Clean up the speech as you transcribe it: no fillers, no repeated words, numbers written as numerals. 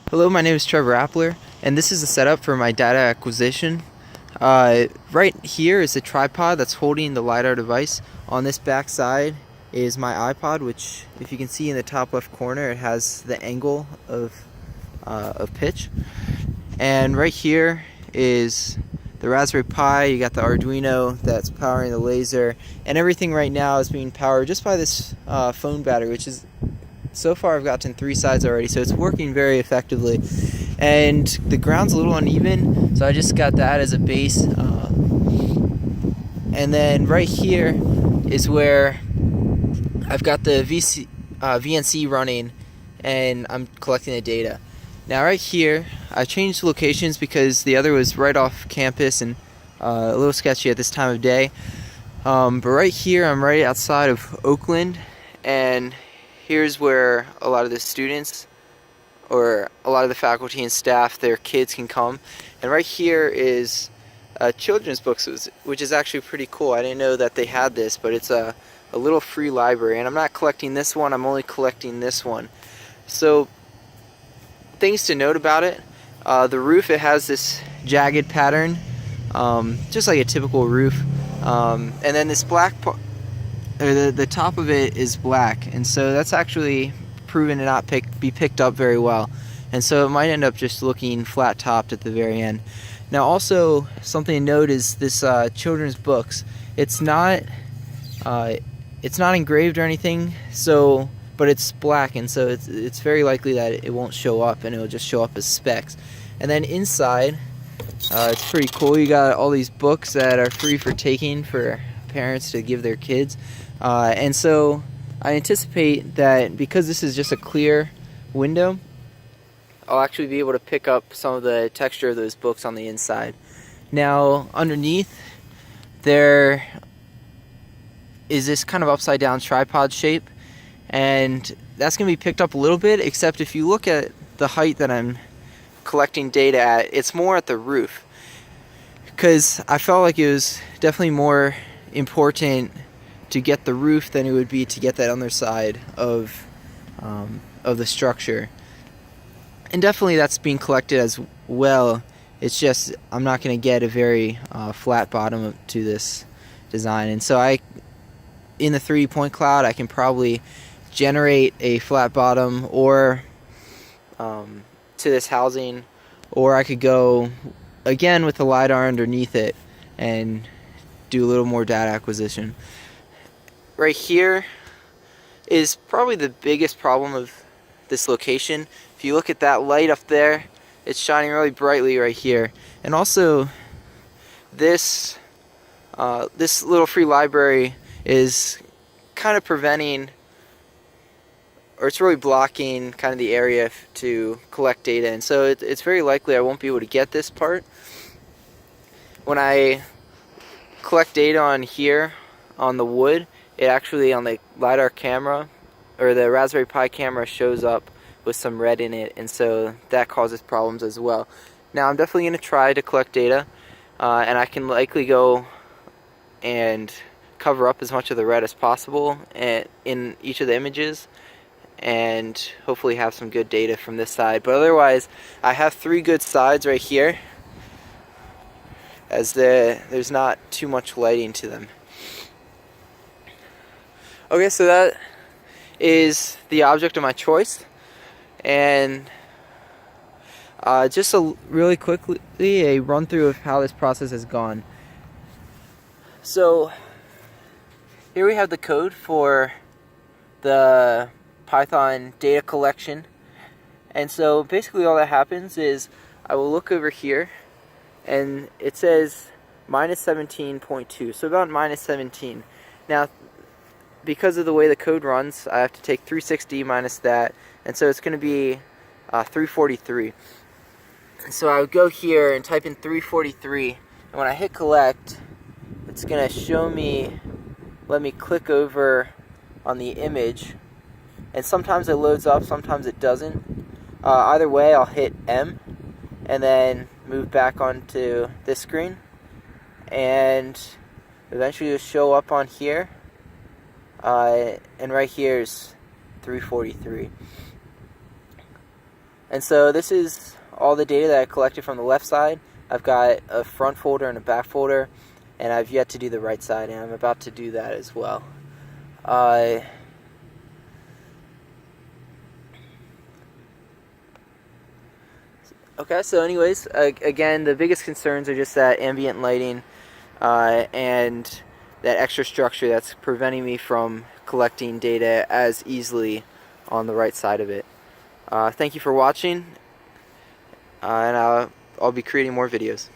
Hello, my name is Trevor and this is the setup for my data acquisition. Right here is the tripod that's holding the LiDAR device. On this back side is my iPod, which, if you can see in the top left corner, it has the angle of pitch. And right here is the Raspberry Pi. You got the Arduino that's powering the laser, and everything right now is being powered just by this phone battery, which is, so far I've gotten 3 sides already, so it's working very effectively. And the ground's a little uneven, so I just got that as a base. And then right here is where I've got the VNC running, and I'm collecting the data. Now right here, I changed locations because the other was right off campus and a little sketchy at this time of day. But right here, I'm right outside of Oakland, and here's where a lot of the students, or a lot of the faculty and staff, their kids can come. And right here is children's books, which is actually pretty cool. I didn't know that they had this, but it's a little free library. And I'm not collecting this one, I'm only collecting this one. So, things to note about it. The roof, it has this jagged pattern, just like a typical roof. And then this black part, the top of it is black, and so that's actually proven to not be picked up very well, and so it might end up just looking flat topped at the very end. Now also, something to note is this children's books. It's not engraved or anything, so, but it's black, and so it's very likely that it won't show up, and it'll just show up as specs. And then inside, it's pretty cool. You got all these books that are free for taking for parents to give their kids. And so I anticipate that because this is just a clear window, I'll actually be able to pick up some of the texture of those books on the inside. Now underneath there is this kind of upside down tripod shape, and that's going to be picked up a little bit, except if you look at the height that I'm collecting data at, it's more at the roof, because I felt like it was definitely more important to get the roof than it would be to get that other side of the structure. And definitely that's being collected as well. It's just I'm not going to get a very flat bottom to this design, and so in the 3D point cloud, I can probably generate a flat bottom or to this housing, or I could go again with the LiDAR underneath it and do a little more data acquisition. Right here is probably the biggest problem of this location. If you look at that light up there, it's shining really brightly right here. And also, this little free library is kind of preventing, or it's really blocking kind of the area to collect data. And so it's very likely I won't be able to get this part. When I collect data on here, on the wood, it actually, on the LiDAR camera, or the Raspberry Pi camera, shows up with some red in it, and so that causes problems as well. Now I'm definitely going to try to collect data, and I can likely go and cover up as much of the red as possible in each of the images, and hopefully have some good data from this side. But otherwise, I have 3 good sides right here, as there's not too much lighting to them. Okay, so that is the object of my choice, and just really quickly a run through of how this process has gone. So here we have the code for the Python data collection, and so basically all that happens is I will look over here, and it says -17.2, so about -17. Now, because of the way the code runs, I have to take 360 minus that, and so it's going to be 343. So I would go here and type in 343, and when I hit collect, it's going to show me, let me click over on the image, and sometimes it loads up, sometimes it doesn't. Either way, I'll hit M, and then move back onto this screen, and eventually it'll show up on here. And right here is 343. And so this is all the data that I collected from the left side. I've got a front folder and a back folder, and I've yet to do the right side, and I'm about to do that as well. Okay, so anyways, again, the biggest concerns are just that ambient lighting and that extra structure that's preventing me from collecting data as easily on the right side of it. Thank you for watching, and I'll be creating more videos.